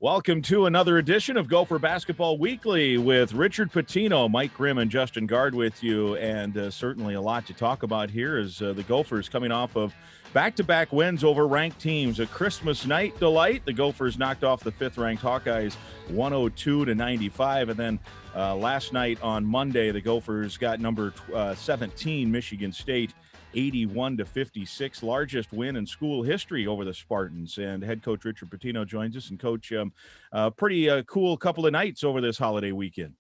Welcome to another edition of Gopher Basketball Weekly with Richard Pitino, Mike Grimm, and Justin Gaard with you. And certainly a lot to talk about here as the Gophers coming off of back-to-back wins over ranked teams. A Christmas night delight. The Gophers knocked off the fifth-ranked Hawkeyes 102-95. And then last night on Monday, the Gophers got number 17, Michigan State, 81-56, largest win in school history over the Spartans. And head coach Richard Pitino joins us. And coach, pretty cool couple of nights over this holiday weekend.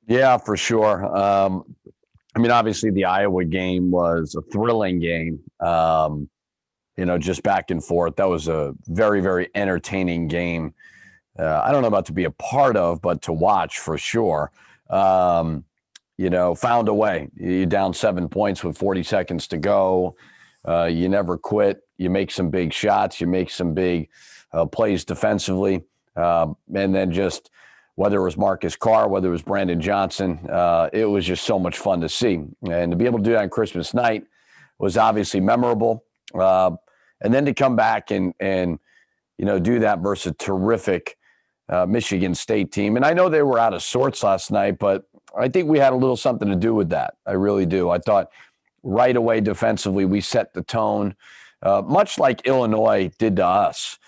Yeah, for sure. Obviously the Iowa game was a thrilling game. Just back and forth. That was a very, very entertaining game. I don't know about to be a part of, but to watch for sure. Found a way. You're down 7 points with 40 seconds to go. You never quit. You make some big shots. You make some big plays defensively. And then just whether it was Marcus Carr, whether it was Brandon Johnson, it was just so much fun to see. And to be able to do that on Christmas night was obviously memorable. And then to come back and do that versus a terrific Michigan State team. And I know they were out of sorts last night, but I think we had a little something to do with that. I really do. I thought right away defensively we set the tone, much like Illinois did to us.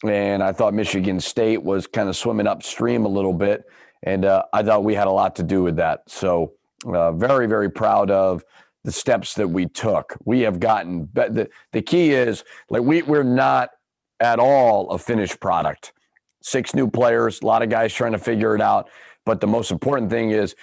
And I thought Michigan State was kind of swimming upstream a little bit. And I thought we had a lot to do with that. So very, very proud of the steps that we took. We have gotten better. The key is we're not at all a finished product. 6 new players, a lot of guys trying to figure it out. But the most important thing is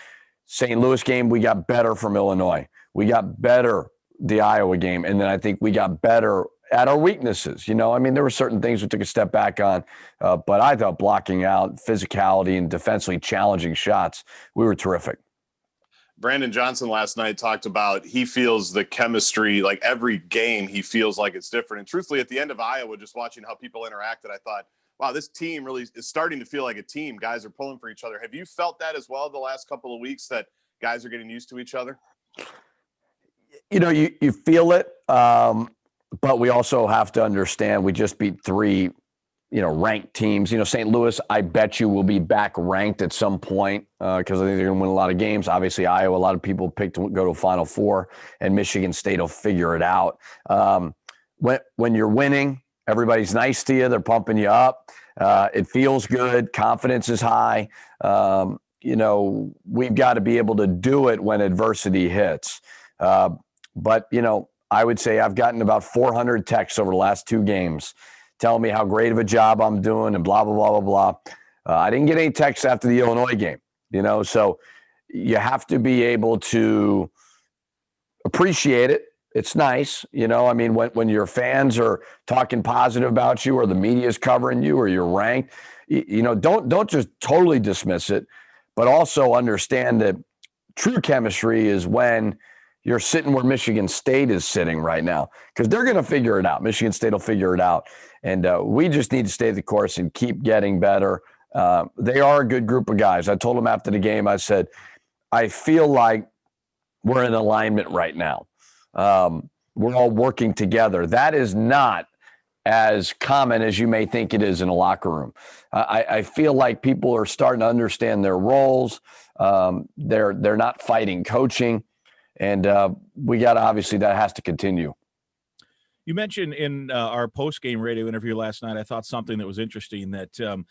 St. Louis game, we got better from Illinois. We got better the Iowa game. And then I think we got better at our weaknesses. There were certain things we took a step back on. But I thought blocking out, physicality, and defensively challenging shots, we were terrific. Brandon Johnson last night talked about he feels the chemistry, like every game he feels like it's different. And truthfully, at the end of Iowa, just watching how people interacted, I thought, wow, this team really is starting to feel like a team. Guys are pulling for each other. Have you felt that as well the last couple of weeks, that guys are getting used to each other? You feel it, but we also have to understand we just beat 3, ranked teams. St. Louis, I bet you will be back ranked at some point because I think they're going to win a lot of games. Obviously, Iowa, a lot of people picked to go to Final Four, and Michigan State will figure it out. When you're winning, everybody's nice to you. They're pumping you up. It feels good. Confidence is high. We've got to be able to do it when adversity hits. But I would say I've gotten about 400 texts over the last 2 games telling me how great of a job I'm doing and blah, blah, blah, blah, blah. I didn't get any texts after the Illinois game, so you have to be able to appreciate it. It's nice, when your fans are talking positive about you or the media is covering you or you're ranked, don't just totally dismiss it, but also understand that true chemistry is when you're sitting where Michigan State is sitting right now, because they're going to figure it out. Michigan State will figure it out. And we just need to stay the course and keep getting better. They are a good group of guys. I told them after the game, I said, I feel like we're in alignment right now. We're all working together. That is not as common as you may think it is in a locker room. I feel like people are starting to understand their roles. They're not fighting coaching. And we got to, obviously, that has to continue. You mentioned in our post-game radio interview last night, I thought something that was interesting that,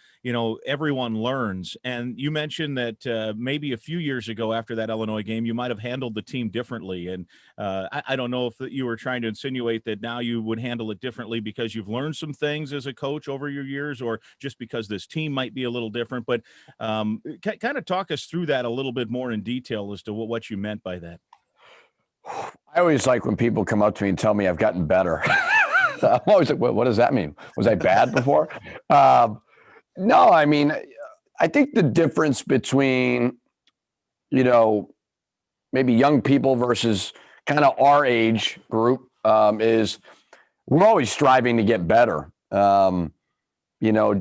everyone learns. And you mentioned that maybe a few years ago after that Illinois game, you might have handled the team differently. And I don't know if you were trying to insinuate that now you would handle it differently because you've learned some things as a coach over your years, or just because this team might be a little different. But kind of talk us through that a little bit more in detail as to what you meant by that. I always like when people come up to me and tell me I've gotten better. I'm always like, what does that mean? Was I bad before? No, I think the difference between, maybe young people versus kind of our age group is we're always striving to get better.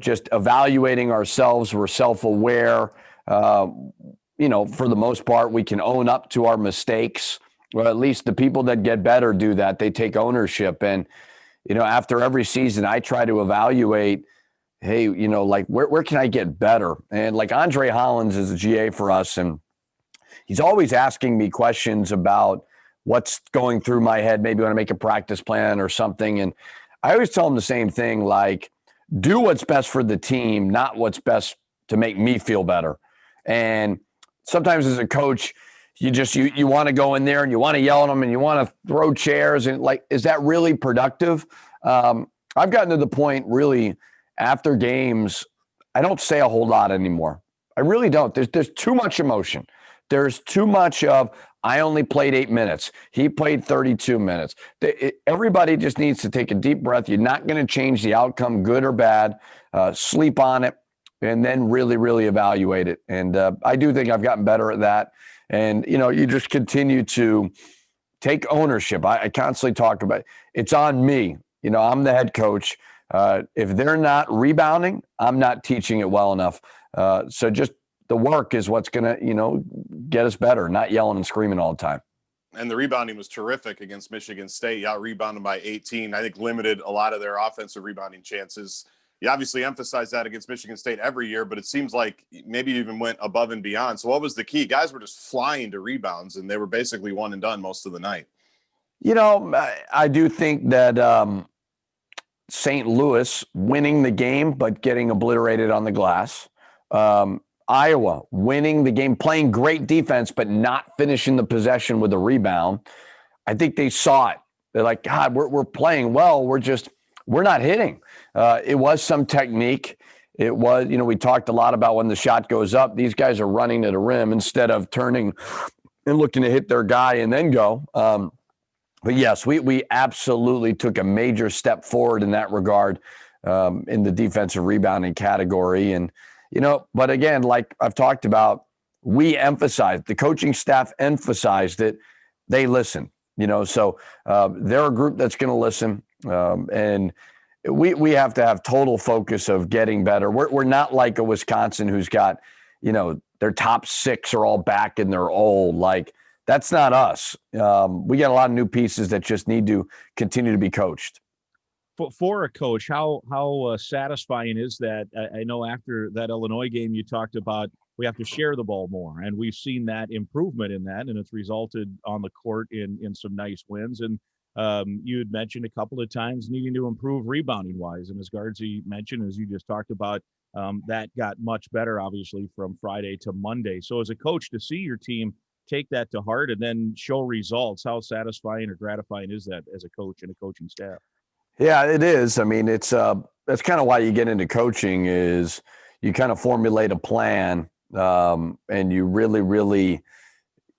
Just evaluating ourselves. We're self-aware. For the most part, we can own up to our mistakes. Well, at least the people that get better do that. They take ownership. And, after every season, I try to evaluate, hey, like where can I get better? And like Andre Hollins is a GA for us, and he's always asking me questions about what's going through my head, maybe when I make a practice plan or something. And I always tell him the same thing, like, do what's best for the team, not what's best to make me feel better. And sometimes as a coach, you want to go in there and you want to yell at them and you want to throw chairs. And like, is that really productive? I've gotten to the point really after games, I don't say a whole lot anymore. I really don't. There's too much emotion. There's too much of, I only played 8 minutes. He played 32 minutes. Everybody just needs to take a deep breath. You're not going to change the outcome, good or bad. Sleep on it, and then really, really evaluate it. And I do think I've gotten better at that. And, you just continue to take ownership. I constantly talk about it's on me. I'm the head coach. If they're not rebounding, I'm not teaching it well enough. So just the work is what's going to, get us better, not yelling and screaming all the time. And the rebounding was terrific against Michigan State. You out-rebounded by 18. I think limited a lot of their offensive rebounding chances. You obviously emphasize that against Michigan State every year, but it seems like maybe you even went above and beyond. So what was the key? Guys were just flying to rebounds, and they were basically one and done most of the night. I do think that St. Louis winning the game but getting obliterated on the glass. Iowa winning the game, playing great defense, but not finishing the possession with a rebound. I think they saw it. They're like, God, we're playing well. We're not hitting. It was some technique. It was, we talked a lot about when the shot goes up, these guys are running to the rim instead of turning and looking to hit their guy and then go. But yes, we absolutely took a major step forward in that regard in the defensive rebounding category. And, but again, like I've talked about, we emphasized, the coaching staff emphasized it. They listen, so they're a group that's going to listen. And we have to have total focus of getting better. We're not like a Wisconsin who's got, their top 6 are all back and they're old. Like, that's not us. We got a lot of new pieces that just need to continue to be coached. For a coach, how satisfying is that? I know after that Illinois game, you talked about we have to share the ball more, and we've seen that improvement in that, and it's resulted on the court in some nice wins. And you had mentioned a couple of times needing to improve rebounding wise, and as Guardsy mentioned, as you just talked about, that got much better, obviously, from Friday to Monday. So as a coach, to see your team take that to heart and then show results, how satisfying or gratifying is that as a coach and a coaching staff? Yeah, it is. I mean, it's that's kind of why you get into coaching, is you kind of formulate a plan and you really, really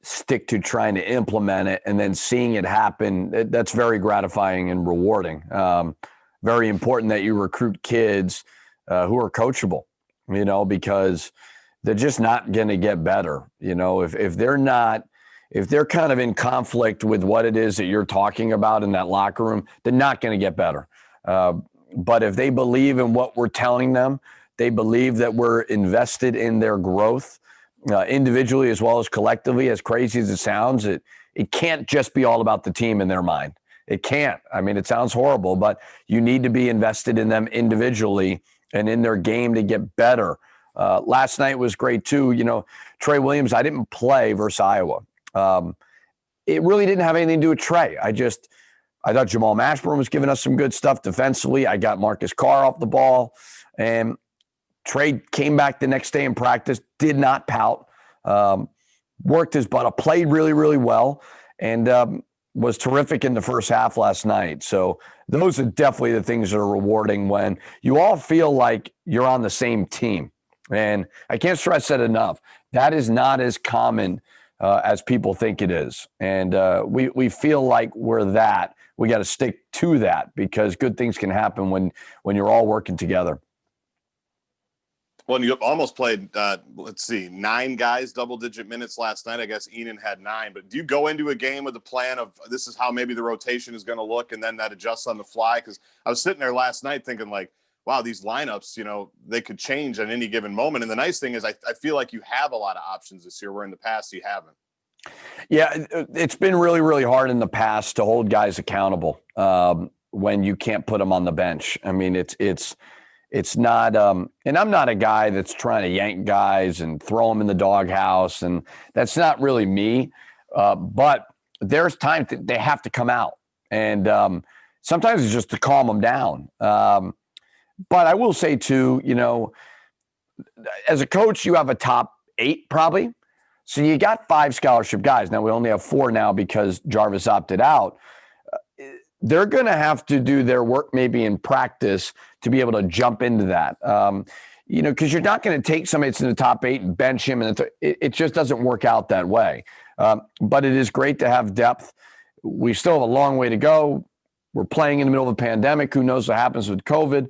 stick to trying to implement it, and then seeing it happen. That's very gratifying and rewarding. Very important that you recruit kids who are coachable, because they're just not going to get better. If they're kind of in conflict with what it is that you're talking about in that locker room, they're not going to get better. But if they believe in what we're telling them, they believe that we're invested in their growth, individually as well as collectively, as crazy as it sounds, it can't just be all about the team in their mind. It can't. I mean, it sounds horrible, but you need to be invested in them individually and in their game to get better. Last night was great too. Trey Williams, I didn't play versus Iowa. It really didn't have anything to do with Trey. I thought Jamal Mashburn was giving us some good stuff defensively. I got Marcus Carr off the ball, and Trey came back the next day in practice, did not pout, worked his butt up, played really, really well, and was terrific in the first half last night. So those are definitely the things that are rewarding when you all feel like you're on the same team. And I can't stress that enough. That is not as common as people think it is. And we feel like we're that. We got to stick to that, because good things can happen when you're all working together. Well, you almost played, 9 guys, double-digit minutes last night. I guess Enan had 9. But do you go into a game with a plan of this is how maybe the rotation is going to look, and then that adjusts on the fly? Because I was sitting there last night thinking, like, wow, these lineups, they could change at any given moment. And the nice thing is I feel like you have a lot of options this year, where in the past you haven't. Yeah, it's been really, really hard in the past to hold guys accountable when you can't put them on the bench. I mean, it's It's not, and I'm not a guy that's trying to yank guys and throw them in the doghouse, and that's not really me. But there's times that they have to come out, and sometimes it's just to calm them down. But I will say too, as a coach, you have a top 8 probably. So you got 5 scholarship guys. Now we only have 4 now because Jarvis opted out. They're going to have to do their work maybe in practice to be able to jump into that. Because you're not going to take somebody that's in the top 8 and bench him. And it just doesn't work out that way. But it is great to have depth. We still have a long way to go. We're playing in the middle of a pandemic. Who knows what happens with COVID?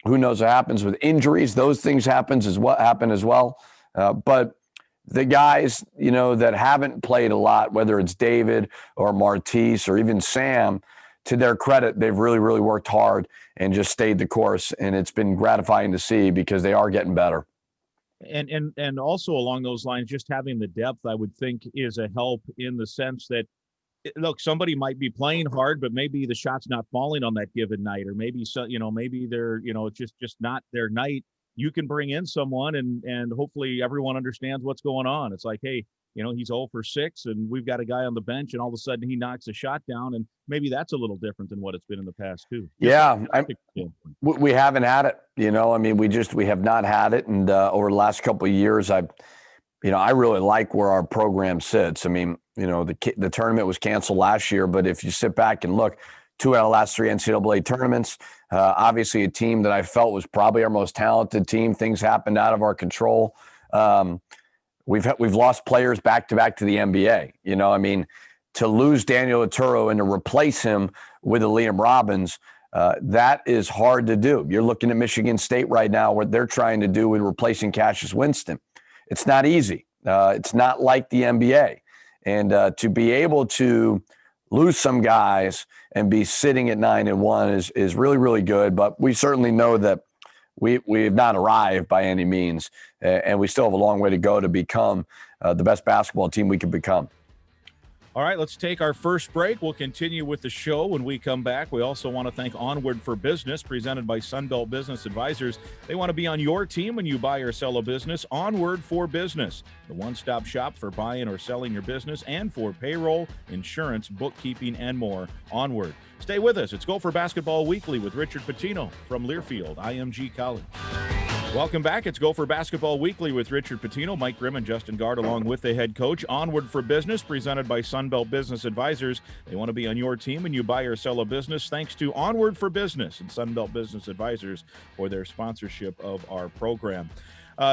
Who knows what happens with injuries? Those things happen as well. But the guys, that haven't played a lot, whether it's David or Martise or even Sam, to their credit, they've really, really worked hard and just stayed the course. And it's been gratifying to see because they are getting better. And also along those lines, just having the depth, I would think, is a help in the sense that, look, somebody might be playing hard, but maybe the shot's not falling on that given night, or maybe maybe they're, it's just not their night. You can bring in someone and hopefully everyone understands what's going on. It's like, hey, he's 0 for 6 and we've got a guy on the bench and all of a sudden he knocks a shot down, and maybe that's a little different than what it's been in the past too. Yeah. We haven't had it, we have not had it. And over the last couple of years, I really like where our program sits. The tournament was canceled last year, but if you sit back and look, 2 out of the last 3 NCAA tournaments, obviously a team that I felt was probably our most talented team. Things happened out of our control. We've lost players back-to-back to the NBA. To lose Daniel Arturo and to replace him with a Liam Robbins, that is hard to do. You're looking at Michigan State right now, what they're trying to do with replacing Cassius Winston. It's not easy. It's not like the NBA. And to be able to lose some guys and be sitting at 9-1 is really, really good. But we certainly know that we have not arrived by any means, and we still have a long way to go to become the best basketball team we can become. All right, let's take our first break. We'll continue with the show when we come back. We also want to thank Onward for Business, presented by Sunbelt Business Advisors. They want to be on your team when you buy or sell a business. Onward for Business, the one-stop shop for buying or selling your business and for payroll, insurance, bookkeeping, and more. Onward. Stay with us. It's Gopher Basketball Weekly with Richard Pitino from Learfield, IMG College. Welcome back. It's Gopher Basketball Weekly with Richard Pitino, Mike Grimm, and Justin Gaard, along with the head coach. Onward for Business, presented by Sunbelt Business Advisors. They want to be on your team when you buy or sell a business. Thanks to Onward for Business and Sunbelt Business Advisors for their sponsorship of our program.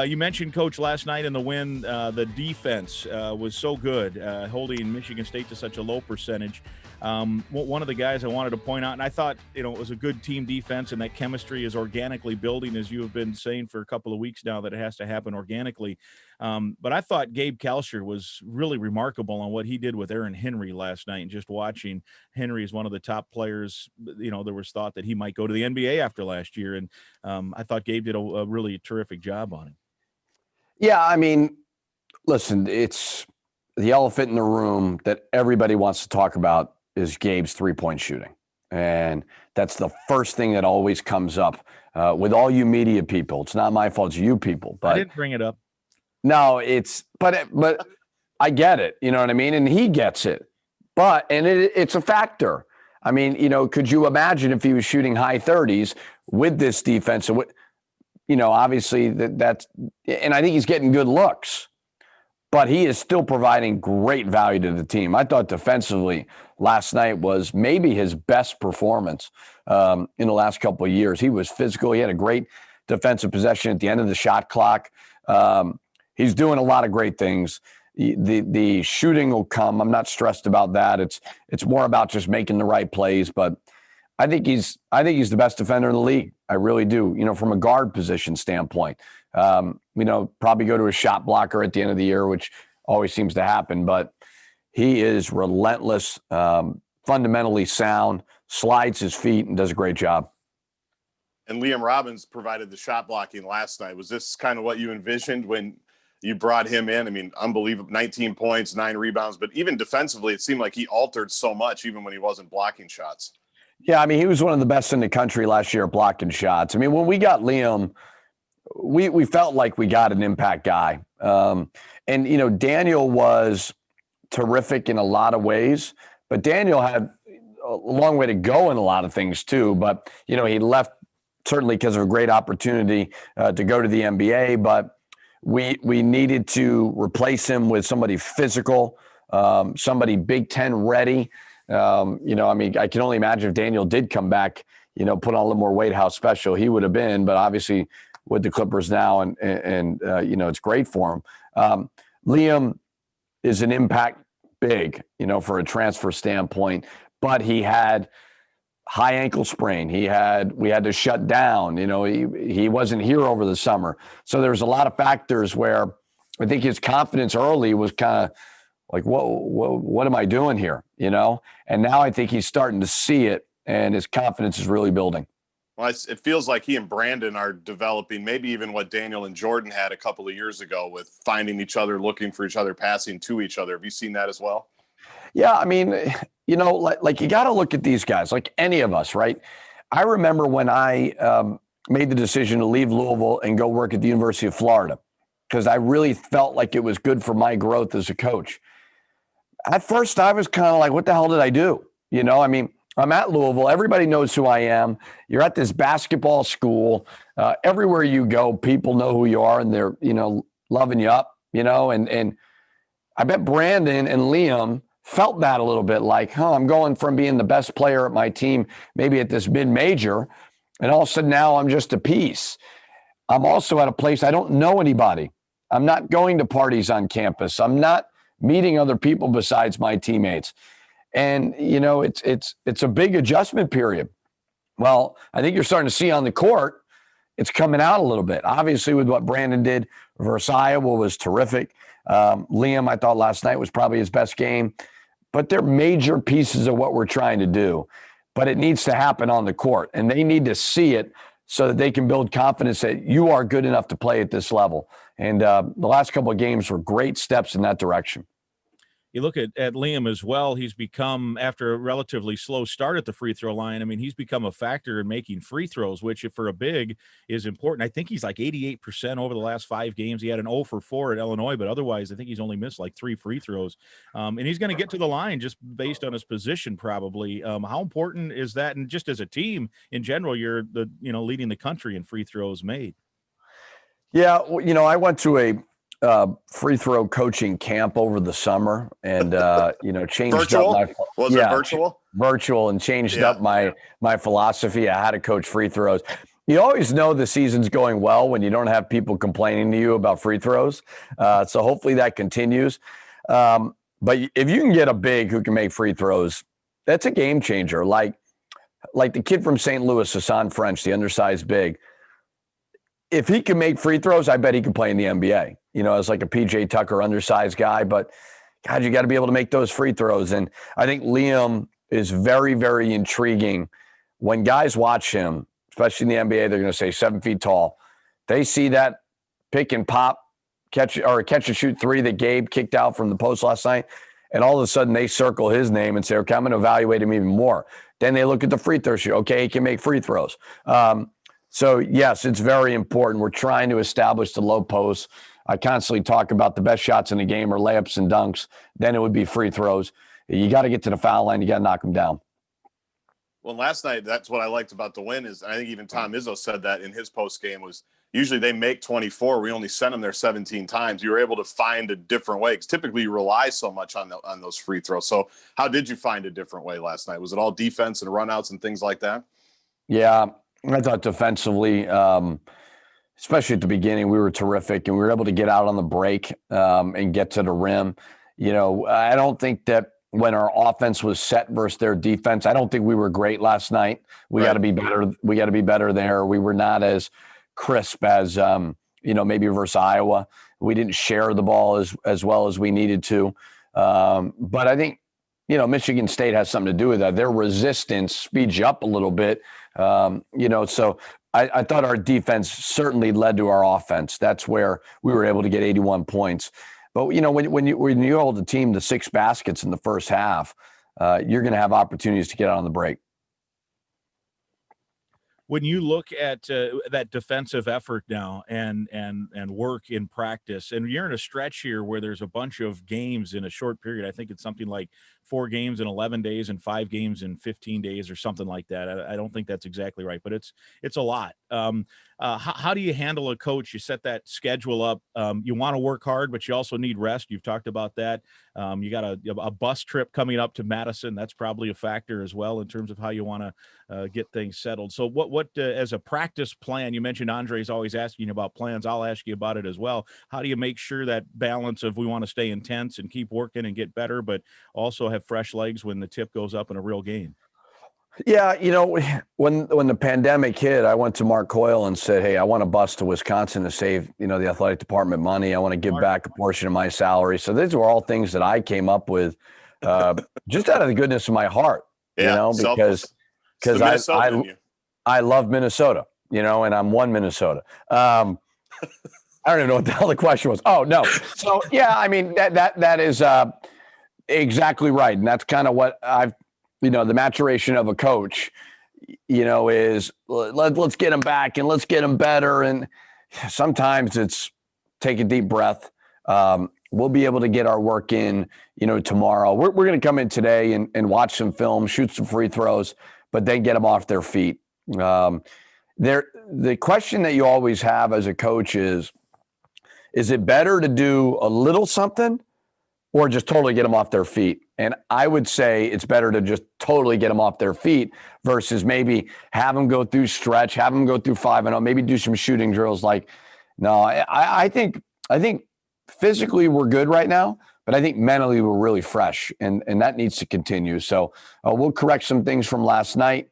You mentioned, Coach, last night in the win, the defense was so good, holding Michigan State to such a low percentage. One of the guys I wanted to point out, and I thought, it was a good team defense and that chemistry is organically building, as you have been saying for a couple of weeks now, that it has to happen organically. But I thought Gabe Kalsher was really remarkable on what he did with Aaron Henry last night. And just watching Henry is one of the top players, there was thought that he might go to the NBA after last year. And I thought Gabe did a really terrific job on him. Yeah, listen, it's the elephant in the room that everybody wants to talk about is Gabe's three-point shooting. And that's the first thing that always comes up with all you media people. It's not my fault, it's you people. But I didn't bring it up. No, but I get it. You know what I mean? And he gets it. But it's a factor. Could you imagine if he was shooting high 30s with this defense? Obviously that's, and I think he's getting good looks, but he is still providing great value to the team. I thought defensively last night was maybe his best performance in the last couple of years. He was physical. He had a great defensive possession at the end of the shot clock. He's doing a lot of great things. The shooting will come. I'm not stressed about that. It's more about just making the right plays, but I think he's the best defender in the league. I really do. From a guard position standpoint, probably go to a shot blocker at the end of the year, which always seems to happen, but he is relentless, fundamentally sound, slides his feet, and does a great job. And Liam Robbins provided the shot blocking last night. Was this kind of what you envisioned when you brought him in? Unbelievable, 19 points, 9 rebounds, but even defensively, it seemed like he altered so much even when he wasn't blocking shots. Yeah, I mean, he was one of the best in the country last year at blocking shots. I mean, when we got Liam, we felt like we got an impact guy. And, you know, Daniel was terrific in a lot of ways, but Daniel had a long way to go in a lot of things too. But, you know, he left certainly because of a great opportunity to go to the NBA, but we needed to replace him with somebody physical, somebody Big Ten ready. You know, I mean, I can only imagine if Daniel did come back, you know, put on a little more weight, how special he would have been. But obviously with the Clippers now and you know, it's great for him. Liam is an impact big, you know, for a transfer standpoint, but he had high ankle sprain. We had to shut down, you know, he wasn't here over the summer. So there's a lot of factors where I think his confidence early was kind of like, what am I doing here? You know? And now I think he's starting to see it and his confidence is really building. Well, it feels like he and Brandon are developing maybe even what Daniel and Jordan had a couple of years ago with finding each other, looking for each other, passing to each other. Have you seen that as well? Yeah, I mean, you know, like you got to look at these guys, like any of us, right? I remember when I made the decision to leave Louisville and go work at the University of Florida because I really felt like it was good for my growth as a coach. At first, I was kind of like, what the hell did I do? You know, I mean, I'm at Louisville. Everybody knows who I am. You're at this basketball school. Everywhere you go, people know who you are and they're, you know, loving you up, you know, and I bet Brandon and Liam felt that a little bit like, I'm going from being the best player at my team, maybe at this mid-major, and all of a sudden now I'm just a piece. I'm also at a place I don't know anybody. I'm not going to parties on campus. I'm not meeting other people besides my teammates. And, you know, it's a big adjustment period. Well, I think you're starting to see on the court, it's coming out a little bit. Obviously, with what Brandon did versus Iowa was terrific. Liam, I thought last night was probably his best game. But they're major pieces of what we're trying to do. But it needs to happen on the court. And they need to see it so that they can build confidence that you are good enough to play at this level. And the last couple of games were great steps in that direction. You look at Liam as well. He's become, after a relatively slow start at the free throw line, I mean, he's become a factor in making free throws, which for a big is important. I think he's like 88% over the last 5 games. He had an 0 for 4 at Illinois, but otherwise I think he's only missed like 3 free throws. And he's going to get to the line just based on his position probably. How important is that? And just as a team in general, you're leading the country in free throws made. Yeah, well, you know, I went to a free throw coaching camp over the summer and, you know, changed virtual? up my, was it virtual? Virtual and changed up my philosophy on how to coach free throws. You always know the season's going well when you don't have people complaining to you about free throws. So hopefully that continues. But if you can get a big who can make free throws, that's a game changer. Like the kid from St. Louis, Hassan French, the undersized big. If he can make free throws, I bet he can play in the NBA. You know, as like a PJ Tucker undersized guy, but God, you got to be able to make those free throws. And I think Liam is very, very intriguing. When guys watch him, especially in the NBA, they're going to say 7 feet tall. They see that pick and pop, catch and shoot 3 that Gabe kicked out from the post last night. And all of a sudden they circle his name and say, okay, I'm going to evaluate him even more. Then they look at the free throw shoot. Okay, he can make free throws. So yes, it's very important. We're trying to establish the low post. I constantly talk about the best shots in the game are layups and dunks. Then it would be free throws. You got to get to the foul line. You got to knock them down. Well, last night, that's what I liked about the win is I think even Tom Izzo said that in his post game was usually they make 24. We only send them there 17 times. You were able to find a different way because typically you rely so much on those free throws. So how did you find a different way last night? Was it all defense and runouts and things like that? Yeah, I thought defensively, especially at the beginning, we were terrific, and we were able to get out on the break and get to the rim. You know, I don't think that when our offense was set versus their defense, I don't think we were great last night. We got to be better. We got to be better there. We were not as crisp as, maybe versus Iowa. We didn't share the ball as well as we needed to. But I think, Michigan State has something to do with that. Their resistance speeds you up a little bit. So I thought our defense certainly led to our offense. That's where we were able to get 81 points. But, when you hold the team to 6 baskets in the first half, you're going to have opportunities to get out on the break. when you look at that defensive effort now and work in practice, and you're in a stretch here where there's a bunch of games in a short period. I think it's something like 4 games in 11 days and 5 games in 15 days or something like that. I don't think that's exactly right, but it's a lot. How do you handle a coach? You set that schedule up. You want to work hard, but you also need rest. You've talked about that. You got a bus trip coming up to Madison. That's probably a factor as well in terms of how you want to get things settled. So what as a practice plan, you mentioned Andre's always asking you about plans. I'll ask you about it as well. How do you make sure that balance of we want to stay intense and keep working and get better, but also have fresh legs when the tip goes up in a real game? Yeah, when the pandemic hit, I went to Mark Coyle and said, hey, I want to bus to Wisconsin to save, the athletic department money. I want to give back a portion of my salary. So these were all things that I came up with just out of the goodness of my heart, because I love Minnesota, and I'm one Minnesota. I don't even know what the hell the question was. Oh, no. So, yeah, I mean, that is exactly right. And that's kind of what the maturation of a coach, is let's get them back and let's get them better. And sometimes it's take a deep breath. We'll be able to get our work in, tomorrow. We're going to come in today and watch some film, shoot some free throws, but then get them off their feet. The question that you always have as a coach is it better to do a little something or just totally get them off their feet? And I would say it's better to just totally get them off their feet versus maybe have them go through stretch, have them go through 5-0, maybe do some shooting drills. I think physically we're good right now, but I think mentally we're really fresh, and that needs to continue. So we'll correct some things from last night,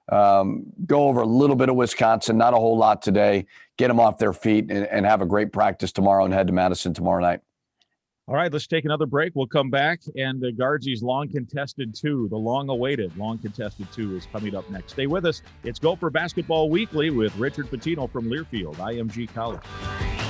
go over a little bit of Wisconsin, not a whole lot today, get them off their feet and have a great practice tomorrow and head to Madison tomorrow night. All right, let's take another break. We'll come back, and Guardsy's long contested 2, the long-awaited long contested 2 is coming up next. Stay with us. It's Gopher Basketball Weekly with Richard Pitino from Learfield, IMG College.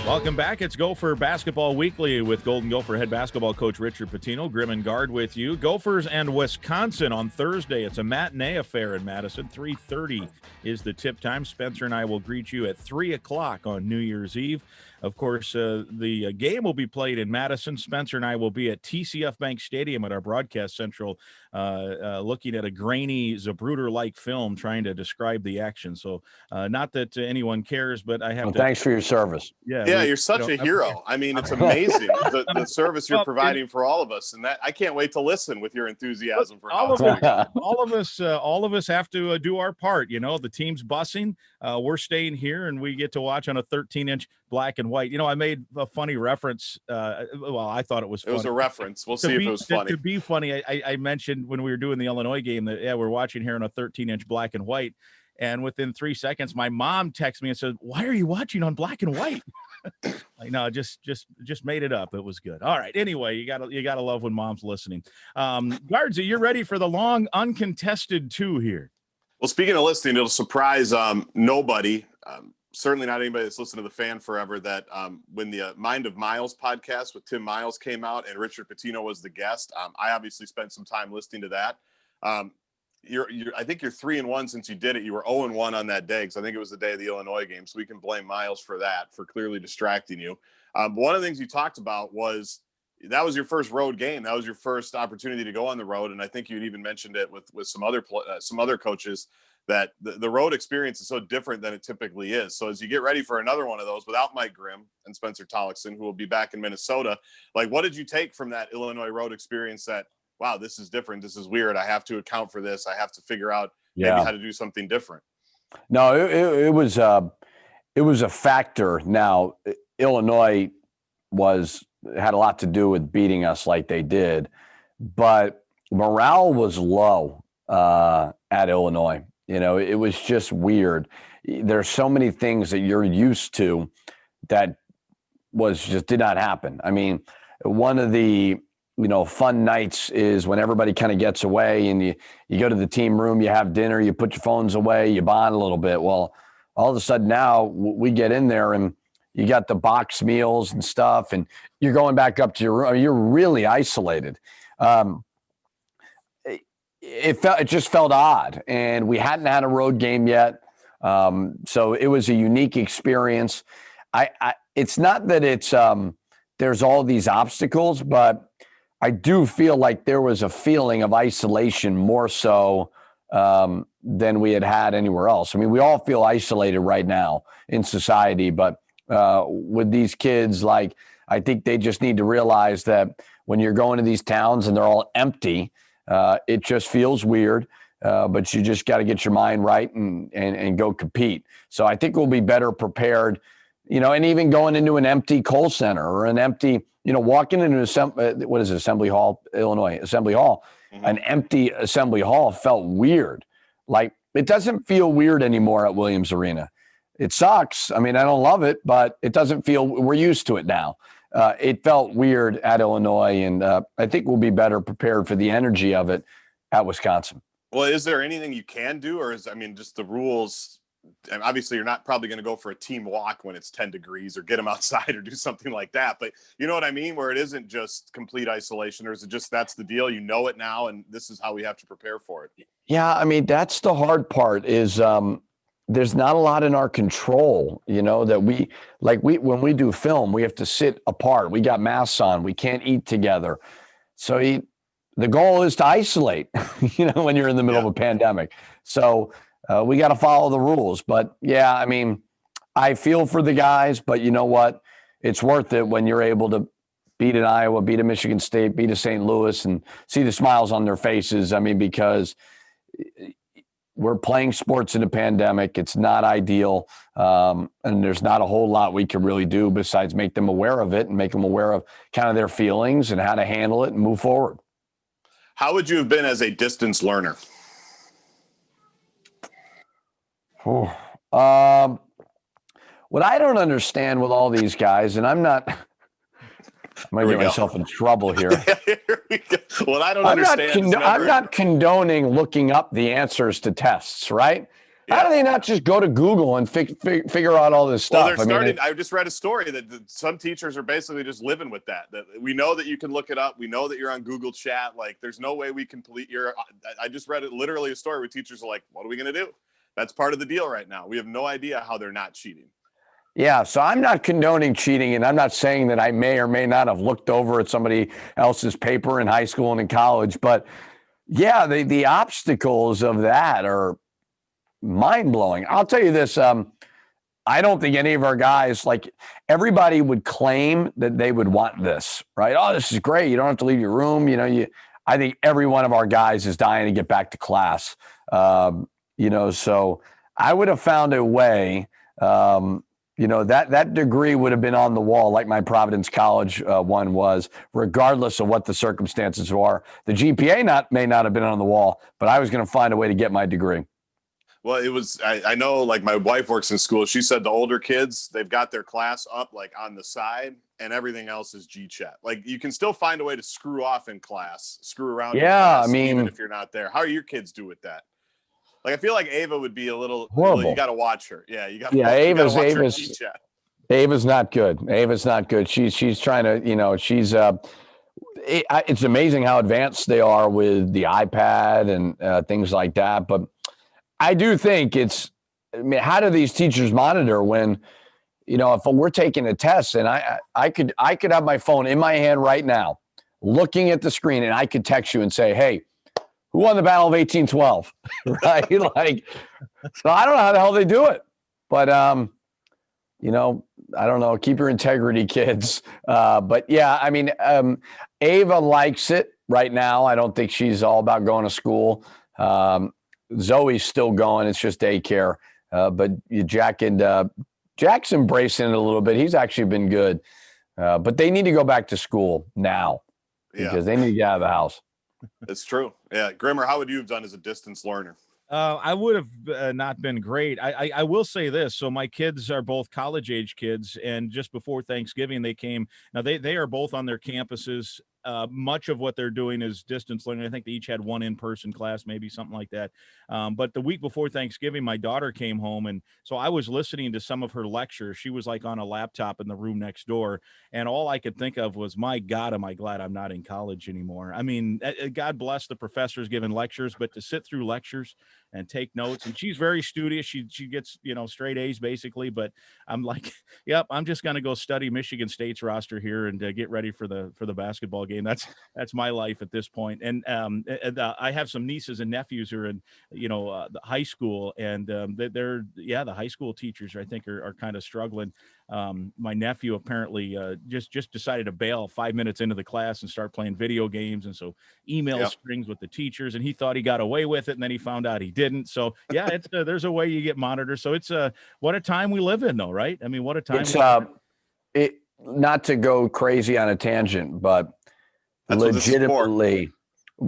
Welcome back. It's Gopher Basketball Weekly with Golden Gopher head basketball coach Richard Pitino. Grimm Gaard with you. Gophers and Wisconsin on Thursday. It's a matinee affair in Madison. 3:30 is the tip time. Spencer and I will greet you at 3 o'clock on New Year's Eve. Of course, the game will be played in Madison. Spencer and I will be at TCF Bank Stadium at our broadcast central, looking at a grainy Zapruder-like film trying to describe the action. So not that anyone cares, but I have to. Thanks for your service. Yeah, you're such a hero. I mean, it's amazing the service you're providing for all of us, and that I can't wait to listen with your enthusiasm for all of us have to do our part. The team's bussing. We're staying here, and we get to watch on a 13-inch black and white. I made a funny reference. I thought it was funny. It was a reference. We'll see if it was funny. To be funny, I mentioned when we were doing the Illinois game that, we're watching here on a 13-inch black and white. And within 3 seconds, my mom texted me and said, "Why are you watching on black and white?" No, just made it up. It was good. All right. Anyway, you gotta love when mom's listening. Guardsy, you're ready for the long uncontested 2 here. Well, speaking of listening, it'll surprise nobody. Certainly not anybody that's listened to the Fan forever, that when the Mind of Miles podcast with Tim Miles came out and Richard Pitino was the guest, I obviously spent some time listening to that. I think you're 3-1 since you did it. You were 0-1 on that day because I think it was the day of the Illinois game. So we can blame Miles for that, for clearly distracting you. One of the things you talked about was that was your first road game. That was your first opportunity to go on the road. And I think you'd even mentioned it with some other coaches that the road experience is so different than it typically is. So as you get ready for another one of those without Mike Grimm and Spencer Tollickson, who will be back in Minnesota, what did you take from that Illinois road experience that, wow, this is different. This is weird. I have to account for this. I have to figure out maybe how to do something different. No, it was a factor. Now, Illinois had a lot to do with beating us like they did, but morale was low at Illinois. It was just weird. There's so many things that you're used to that did not happen. I mean, one of the fun nights is when everybody kind of gets away and you go to the team room, you have dinner, you put your phones away, you bond a little bit. Well, all of a sudden now we get in there and you got the box meals and stuff, and you're going back up to your room. You're really isolated. It just felt odd, and we hadn't had a road game yet. So it was a unique experience. It's not that it's there's all these obstacles, but I do feel like there was a feeling of isolation more so than we had anywhere else. I mean, we all feel isolated right now in society, but with these kids, like, I think they just need to realize that when you're going to these towns and they're all empty, it just feels weird. But you just got to get your mind right and go compete. So I think we'll be better prepared, and even going into an empty Kohl Center or an empty, walking into Assembly Hall, Illinois Assembly Hall, an empty Assembly Hall felt weird. Like, it doesn't feel weird anymore at Williams Arena. It sucks. I mean, I don't love it, but it doesn't feel, we're used to it now. It felt weird at Illinois, and I think we'll be better prepared for the energy of it at Wisconsin. Well, is there anything you can do, or just the rules? And obviously, you're not probably going to go for a team walk when it's 10 degrees or get them outside or do something like that. But you know what I mean? Where it isn't just complete isolation, or is it just that's the deal? You know it now, and this is how we have to prepare for it. Yeah, I mean, that's the hard part is there's not a lot in our control, that when we do film, we have to sit apart. We got masks on. We can't eat together. So the goal is to isolate, when you're in the middle of a pandemic. So we got to follow the rules. But yeah, I mean, I feel for the guys, but you know what? It's worth it when you're able to beat an Iowa, beat a Michigan State, beat a St. Louis, and see the smiles on their faces. I mean, because we're playing sports in a pandemic. It's not ideal. And there's not a whole lot we can really do besides make them aware of it and make them aware of kind of their feelings and how to handle it and move forward. How would you have been as a distance learner? What I don't understand with all these guys, and I might get myself in trouble here. Here we go. What I don't understand I'm not condoning looking up the answers to tests, right? Yeah. How do they not just go to Google and figure out all this stuff? Well, I just read a story that some teachers are basically just living with that. That we know that you can look it up. We know that you're on Google Chat. Like, there's no way we complete I just read it, literally a story where teachers are like, what are we going to do? That's part of the deal right now. We have no idea how they're not cheating. Yeah, so I'm not condoning cheating, and I'm not saying that I may or may not have looked over at somebody else's paper in high school and in college. But yeah, the obstacles of that are mind-blowing. I'll tell you this, I don't think any of our guys, like, everybody would claim that they would want this, right? Oh, this is great. You don't have to leave your room. I think every one of our guys is dying to get back to class. So I would have found a way, that degree would have been on the wall like my Providence College one was, regardless of what the circumstances are. The GPA may not have been on the wall, but I was going to find a way to get my degree. Well, it was, I know, like, my wife works in school. She said the older kids, they've got their class up like on the side and everything else is G-chat. Like, you can still find a way to screw off in class, screw around in class, even if you're not there. How do your kids do with that? Like, I feel like Ava would be a little horrible. You got to watch her. Yeah, you got to watch her G-chat. Ava's not good. Ava's not good. She's trying to, she's it's amazing how advanced they are with the iPad and things like that. But I do think how do these teachers monitor when, if we're taking a test and I could have my phone in my hand right now, looking at the screen, and I could text you and say, hey, who won the Battle of 1812? Right? So I don't know how the hell they do it, but I don't know. Keep your integrity, kids. But yeah, I mean, Ava likes it right now. I don't think she's all about going to school. Zoe's still going. It's just daycare. But Jack's embracing it a little bit. He's actually been good. But they need to go back to school now because they need to get out of the house. It's true. Yeah. Grimmer, how would you have done as a distance learner? I would have not been great. I will say this. So my kids are both college age kids, and just before Thanksgiving, they came. Now they are both on their campuses. Much of what they're doing is distance learning. I think they each had one in-person class, maybe something like that. But the week before Thanksgiving, my daughter came home, and so I was listening to some of her lectures. She was like on a laptop in the room next door, and all I could think of was, my God, am I glad I'm not in college anymore. I mean, God bless the professors giving lectures, but to sit through lectures, and take notes. And she's very studious. She gets, straight A's basically. But I'm like, yep, I'm just going to go study Michigan State's roster here and get ready for the basketball game. That's my life at this point. And I have some nieces and nephews who are in, the high school, and they're the high school teachers I think are kind of struggling. My nephew apparently just decided to bail 5 minutes into the class and start playing video games, and so email strings with the teachers, and he thought he got away with it, and then he found out he didn't. So it's there's a way you get monitored. So it's what a time we live in, though, right? I mean, what a time. It's not to go crazy on a tangent, but that's legitimately,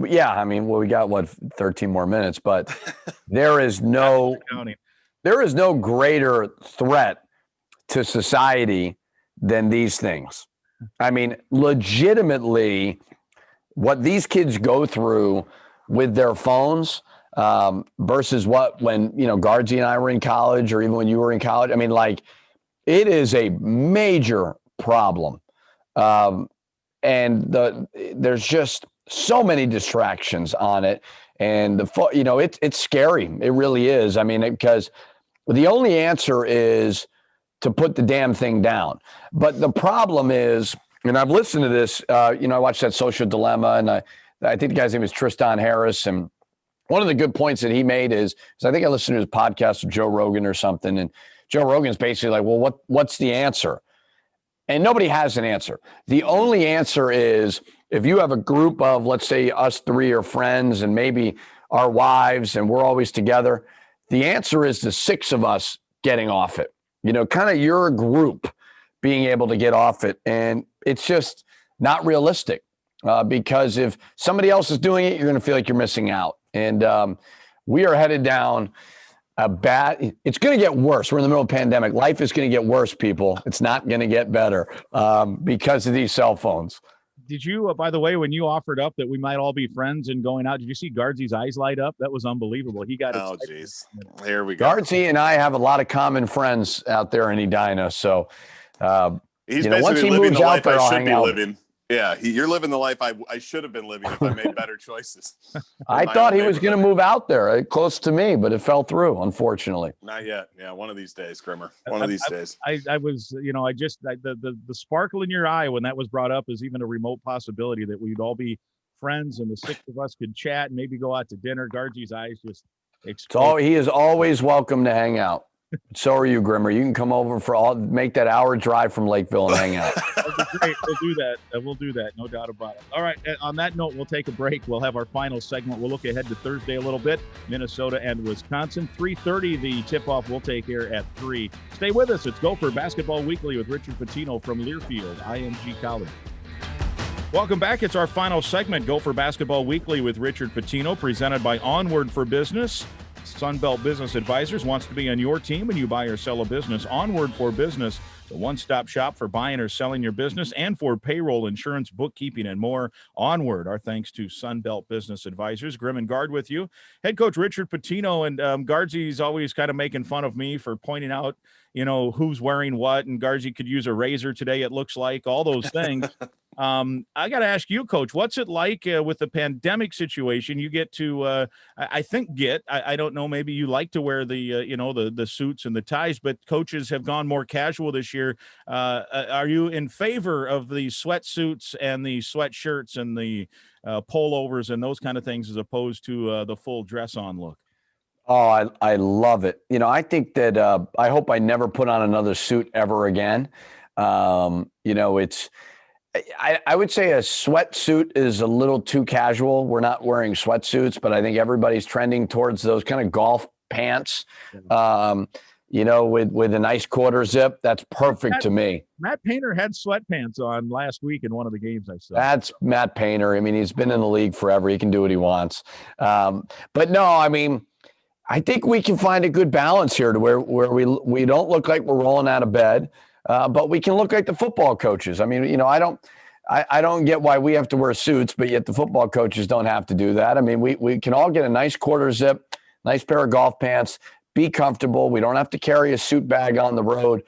yeah. I mean, we got 13 more minutes, but there is no greater threat to society than these things. I mean, legitimately, what these kids go through with their phones versus when, Guardsy and I were in college, or even when you were in college. I mean, it is a major problem. And there's just so many distractions on it. And it's scary. It really is. I mean, because the only answer is to put the damn thing down. But the problem is, and I've listened to this, I watched that Social Dilemma, and I think the guy's name is Tristan Harris. And one of the good points that he made is I think I listened to his podcast with Joe Rogan or something. And Joe Rogan's basically like, well, what's the answer? And nobody has an answer. The only answer is if you have a group of, let's say, us three are friends and maybe our wives and we're always together, the answer is the six of us getting off it. Kind of your group being able to get off it. And it's just not realistic because if somebody else is doing it, you're going to feel like you're missing out. And we are headed down it's going to get worse. We're in the middle of a pandemic. Life is going to get worse, people. It's not going to get better because of these cell phones. Did you, by the way, when you offered up that we might all be friends and going out, did you see Guardsy's eyes light up? That was unbelievable. He got oh, jeez. Here we go. Guardsy and I have a lot of common friends out there in Edina. So, he's basically once he living moves the out life there, I I'll should hang be out. living. Yeah, you're living the life I should have been living if I made better choices. I thought he was going to move out there close to me, but it fell through, unfortunately. Not yet. Yeah, one of these days, Grimmer. One of these days. I was, the sparkle in your eye when that was brought up is even a remote possibility that we'd all be friends and the six of us could chat and maybe go out to dinner. Guardsy's eyes just exploded. So he is always welcome to hang out. So are you, Grimmer. You can come over make that hour drive from Lakeville and hang out. That'd be great. We'll do that. We'll do that. No doubt about it. All right. On that note, we'll take a break. We'll have our final segment. We'll look ahead to Thursday a little bit. Minnesota and Wisconsin. 3:30, the tip-off. We'll take air at 3. Stay with us. It's Gopher Basketball Weekly with Richard Pitino from Learfield, IMG College. Welcome back. It's our final segment, Gopher Basketball Weekly with Richard Pitino, presented by Onward for Business. Sunbelt Business Advisors wants to be on your team when you buy or sell a business. Onward for Business, the one-stop shop for buying or selling your business and for payroll, insurance, bookkeeping, and more. Onward, our thanks to Sunbelt Business Advisors. Grimm and Gaard with you. Head coach Richard Pitino, and Guardsy's always kind of making fun of me for pointing out, who's wearing what, and Guardsy could use a razor today, it looks like, all those things. I got to ask you, Coach, what's it like with the pandemic situation? You get to, I don't know, maybe you like to wear the suits and the ties, but coaches have gone more casual this year. Are you in favor of the sweatsuits and the sweatshirts and the pullovers and those kind of things as opposed to the full dress on look? Oh, I love it. I think that I hope I never put on another suit ever again. I would say a sweatsuit is a little too casual. We're not wearing sweatsuits, but I think everybody's trending towards those kind of golf pants, with a nice quarter zip. That's perfect to me. Matt Painter had sweatpants on last week in one of the games I saw. That's Matt Painter. I mean, he's been in the league forever. He can do what he wants. But no, I mean, I think we can find a good balance here to where we don't look like we're rolling out of bed. But we can look like the football coaches. I mean, I don't get why we have to wear suits, but yet the football coaches don't have to do that. I mean, we can all get a nice quarter zip, nice pair of golf pants, be comfortable. We don't have to carry a suit bag on the road.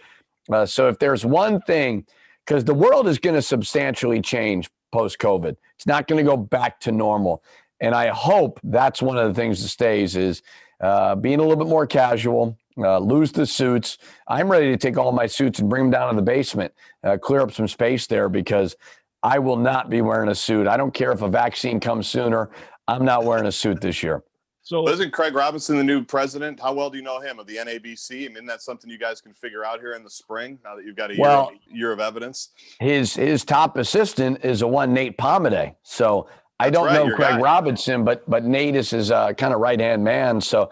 So if there's one thing, because the world is going to substantially change post-COVID. It's not going to go back to normal. And I hope that's one of the things that stays is being a little bit more casual, lose the suits. I'm ready to take all my suits and bring them down to the basement, clear up some space there, because I will not be wearing a suit. I don't care if a vaccine comes sooner. I'm not wearing a suit this year. So isn't Craig Robinson the new president? How well do you know him of the NABC? I mean, that's something you guys can figure out here in the spring now that you've got a year of evidence. His top assistant is a one Nate Palmaday. So I don't know Craig Robinson, but Nate is his kind of right-hand man. So,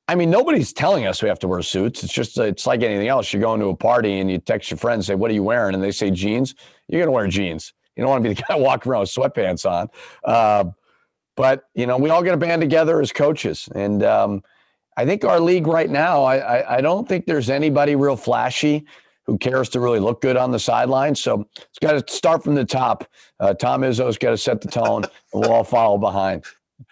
I mean, nobody's telling us we have to wear suits. It's like anything else. You're going to a party and you text your friends and say, what are you wearing? And they say jeans. You're going to wear jeans. You don't want to be the guy walking around with sweatpants on. But, we all got to band together as coaches. And I think our league right now, I don't think there's anybody real flashy who cares to really look good on the sideline. So it's got to start from the top. Tom Izzo's got to set the tone, and we'll all follow behind.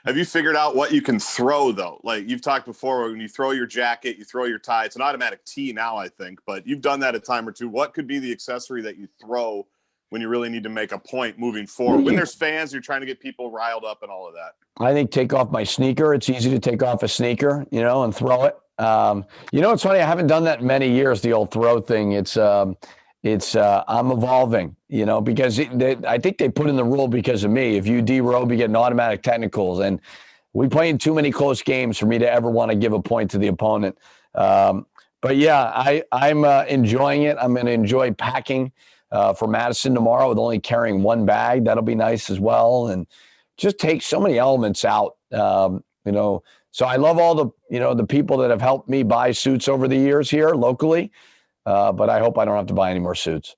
Have you figured out what you can throw, though? Like you've talked before, when you throw your jacket, you throw your tie. It's an automatic tee now, I think. But you've done that a time or two. What could be the accessory that you throw when you really need to make a point moving forward? When there's fans, you're trying to get people riled up and all of that. I think take off my sneaker. It's easy to take off a sneaker, and throw it. It's funny. I haven't done that in many years, the old throw thing. I'm evolving, because I think they put in the rule because of me. If you derobe, you get an automatic technicals. And we play in too many close games for me to ever want to give a point to the opponent. But yeah, I'm enjoying it. I'm going to enjoy packing for Madison tomorrow with only carrying one bag. That'll be nice as well. And just take so many elements out, So I love all the people that have helped me buy suits over the years here locally, but I hope I don't have to buy any more suits.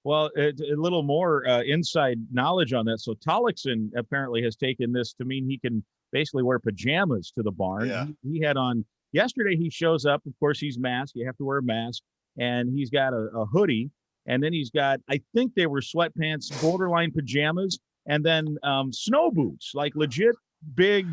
Well, a little more inside knowledge on that. So Tollickson apparently has taken this to mean he can basically wear pajamas to the barn. Yeah. He had on yesterday. He shows up. Of course, he's masked. You have to wear a mask, and he's got a hoodie, and then he's got, I think they were sweatpants, borderline pajamas, and then snow boots, like legit big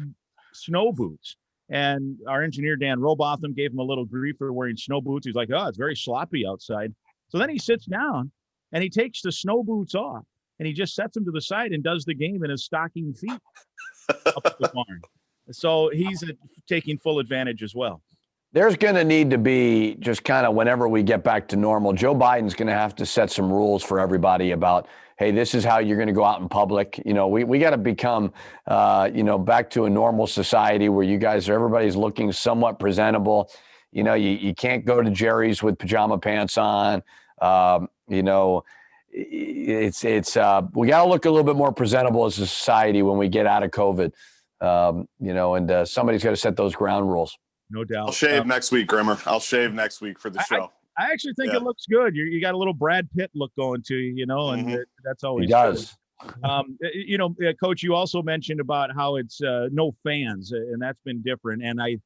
snow boots. And our engineer Dan Robotham gave him a little grief for wearing snow boots. He's like, oh, it's very sloppy outside. So then he sits down and he takes the snow boots off and he just sets them to the side and does the game in his stocking feet up at the barn. So he's taking full advantage as well. There's going to need to be just kind of whenever we get back to normal, Joe Biden's going to have to set some rules for everybody about, hey, this is how you're going to go out in public. We got to become, back to a normal society where everybody's looking somewhat presentable. You can't go to Jerry's with pajama pants on. We got to look a little bit more presentable as a society when we get out of COVID. And somebody's got to set those ground rules. No doubt. I'll shave next week, Grimmer. I'll shave next week for the show. I actually think it looks good. You got a little Brad Pitt look going to you, and that's always he does. Coach, you also mentioned about how it's no fans, and that's been different. And I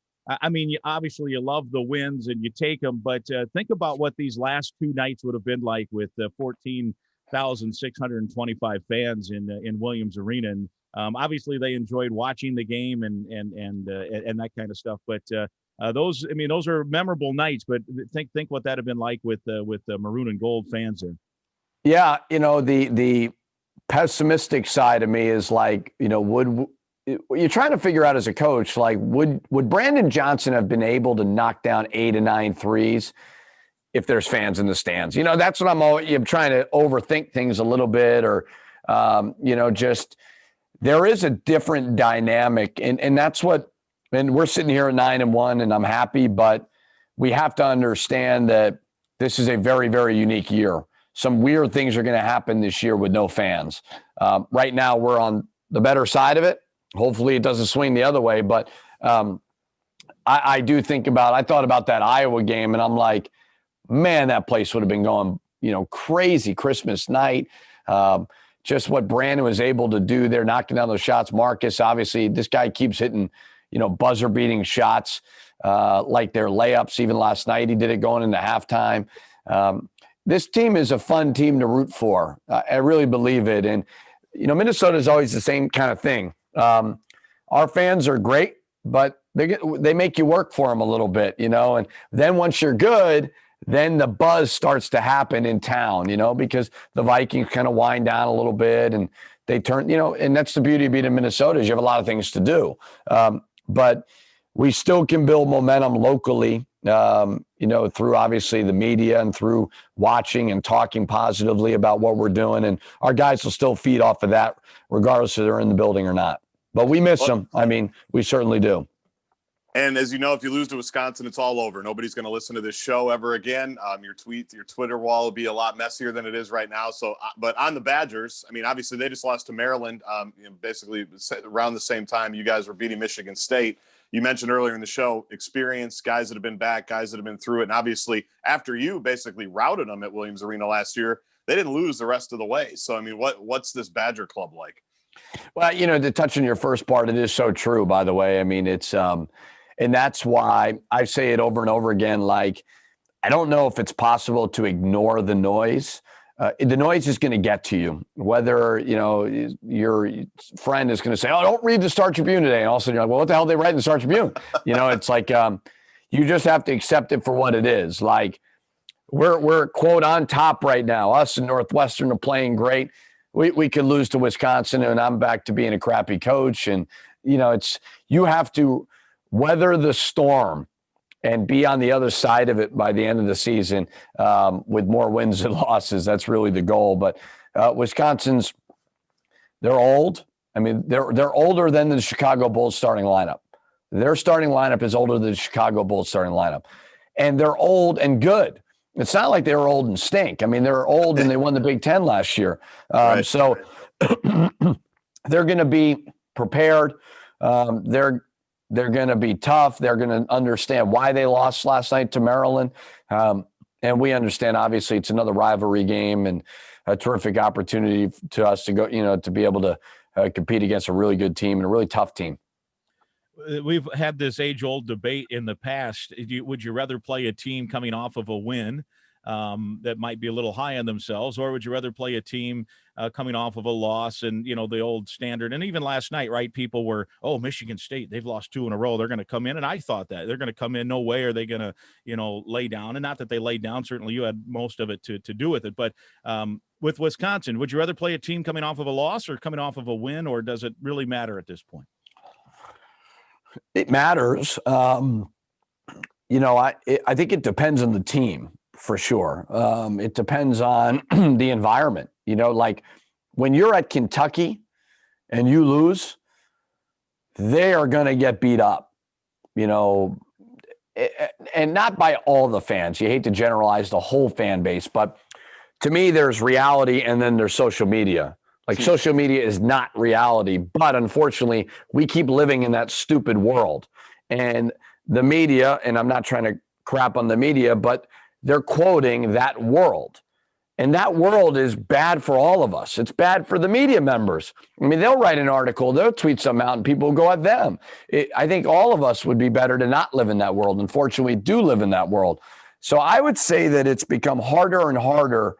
mean, obviously you love the wins and you take them, but think about what these last two nights would have been like with 14,625 fans in Williams Arena. And obviously they enjoyed watching the game and that kind of stuff. But those are memorable nights. But think what that have been like with the maroon and gold fans there. Yeah, the pessimistic side of me is like, you're trying to figure out as a coach, like would Brandon Johnson have been able to knock down 8 to 9 threes if there's fans in the stands? That's what I'm trying to overthink things a little bit, or just there is a different dynamic, and that's what. And we're sitting here at 9-1, and I'm happy, but we have to understand that this is a very, very unique year. Some weird things are going to happen this year with no fans. Right now, we're on the better side of it. Hopefully, it doesn't swing the other way. But I do think I thought about that Iowa game, and I'm like, man, that place would have been going, crazy Christmas night. Just what Brandon was able to do there, knocking down those shots. Marcus, obviously, this guy keeps hitting buzzer-beating shots like their layups. Even last night, he did it going into halftime. This team is a fun team to root for. I really believe it. And, Minnesota is always the same kind of thing. Our fans are great, but they make you work for them a little bit, and then once you're good, then the buzz starts to happen in town, because the Vikings kind of wind down a little bit and they turn, and that's the beauty of being in Minnesota is you have a lot of things to do. But we still can build momentum locally, through obviously the media and through watching and talking positively about what we're doing. And our guys will still feed off of that, regardless if they're in the building or not. But we miss them. I mean, we certainly do. And as you know, if you lose to Wisconsin, it's all over. Nobody's going to listen to this show ever again. Your Twitter wall will be a lot messier than it is right now. So, but on the Badgers, I mean, obviously they just lost to Maryland, basically around the same time you guys were beating Michigan State. You mentioned earlier in the show, experience, guys that have been back, guys that have been through it. And obviously after you basically routed them at Williams Arena last year, they didn't lose the rest of the way. So, I mean, what's this Badger club like? Well, to touch on your first part, it is so true, by the way. I mean, it's, and that's why I say it over and over again. Like, I don't know if it's possible to ignore the noise. The noise is going to get to you, whether, your friend is going to say, oh, don't read the Star Tribune today. And all of a sudden you're like, well, what the hell did they write in the Star Tribune? It's like, you just have to accept it for what it is. Like, we're quote on top right now. Us and Northwestern are playing great. We could lose to Wisconsin and I'm back to being a crappy coach. And, you have to weather the storm and be on the other side of it by the end of the season with more wins and losses. That's really the goal. But Wisconsin's, they're old. I mean, they're older than the Chicago Bulls starting lineup. Their starting lineup is older than the Chicago Bulls starting lineup. And they're old and good. It's not like they were old and stink. I mean, they're old and they won the Big Ten last year. So they're going to be prepared. They're going to be tough. They're going to understand why they lost last night to Maryland. And we understand, obviously, it's another rivalry game and a terrific opportunity to us to go, to be able to compete against a really good team and a really tough team. We've had this age-old debate in the past. Would you rather play a team coming off of a win that might be a little high on themselves, or would you rather play a team coming off of a loss and, the old standard? And even last night, right, people were, oh, Michigan State, they've lost 2 in a row. They're going to come in. And I thought that. They're going to come in. No way are they going to, lay down. And not that they laid down. Certainly you had most of it to do with it. But with Wisconsin, would you rather play a team coming off of a loss or coming off of a win, or does it really matter at this point? It matters. I think it depends on the team for sure. It depends on the environment. Like when you're at Kentucky and you lose, they are going to get beat up, and not by all the fans. You hate to generalize the whole fan base, but to me, there's reality and then there's social media. Like social media is not reality, but unfortunately, we keep living in that stupid world. And the media, and I'm not trying to crap on the media, but they're quoting that world. And that world is bad for all of us. It's bad for the media members. I mean, they'll write an article, they'll tweet something out, and people will go at them. I think all of us would be better to not live in that world. Unfortunately, we do live in that world. So I would say that it's become harder and harder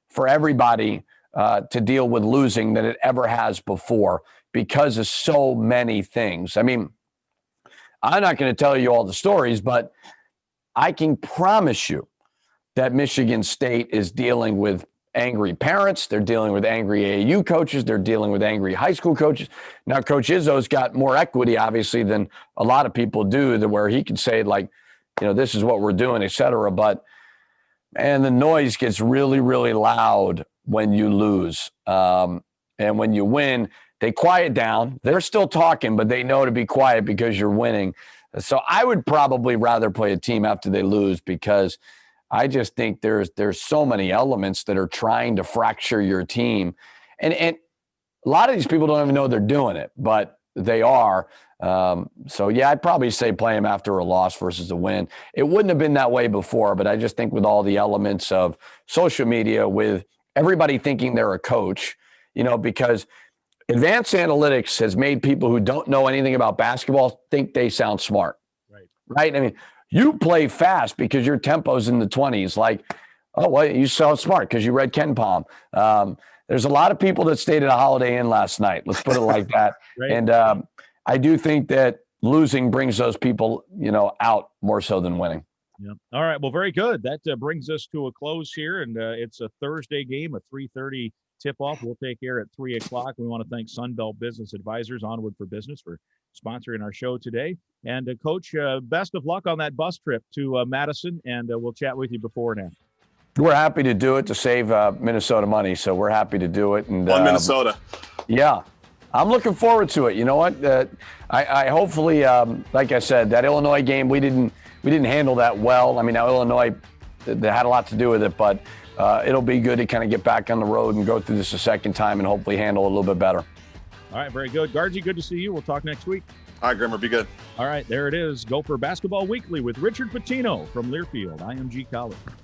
for everybody to deal with losing than it ever has before because of so many things. I mean, I'm not going to tell you all the stories, but I can promise you that Michigan State is dealing with angry parents. They're dealing with angry AAU coaches. They're dealing with angry high school coaches. Now, Coach Izzo's got more equity, obviously, than a lot of people do, to where he can say, like, this is what we're doing, et cetera. But, and the noise gets really, really loud when you lose. And when you win, they quiet down. They're still talking, but they know to be quiet because you're winning. So I would probably rather play a team after they lose, because I just think there's so many elements that are trying to fracture your team. And a lot of these people don't even know they're doing it, but they are. So, yeah, I'd probably say play them after a loss versus a win. It wouldn't have been that way before, but I just think with all the elements of social media, with everybody thinking they're a coach, because advanced analytics has made people who don't know anything about basketball think they sound smart. Right? I mean, you play fast because your tempo's in the 20s. Like, oh, well, you sound smart because you read Ken Palm. There's a lot of people that stayed at a Holiday Inn last night. Let's put it like that. Right. And I do think that losing brings those people, out more so than winning. Yeah. All right. Well, very good. That brings us to a close here, and it's a Thursday game, a 3:30 tip-off. We'll take air at 3 o'clock. We want to thank Sunbelt Business Advisors, Onward for Business, for sponsoring our show today. And, Coach, best of luck on that bus trip to Madison, and we'll chat with you before and after. We're happy to do it to save Minnesota money, so we're happy to do it. And Minnesota. Yeah. I'm looking forward to it. You know what? I hopefully, like I said, that Illinois game, we didn't handle that well. I mean, now Illinois, they had a lot to do with it, but it'll be good to kind of get back on the road and go through this a second time and hopefully handle it a little bit better. All right, very good. Guardsy, good to see you. We'll talk next week. All right, Grimmer, be good. All right, there it is. Gopher Basketball Weekly with Richard Pitino from Learfield, IMG College.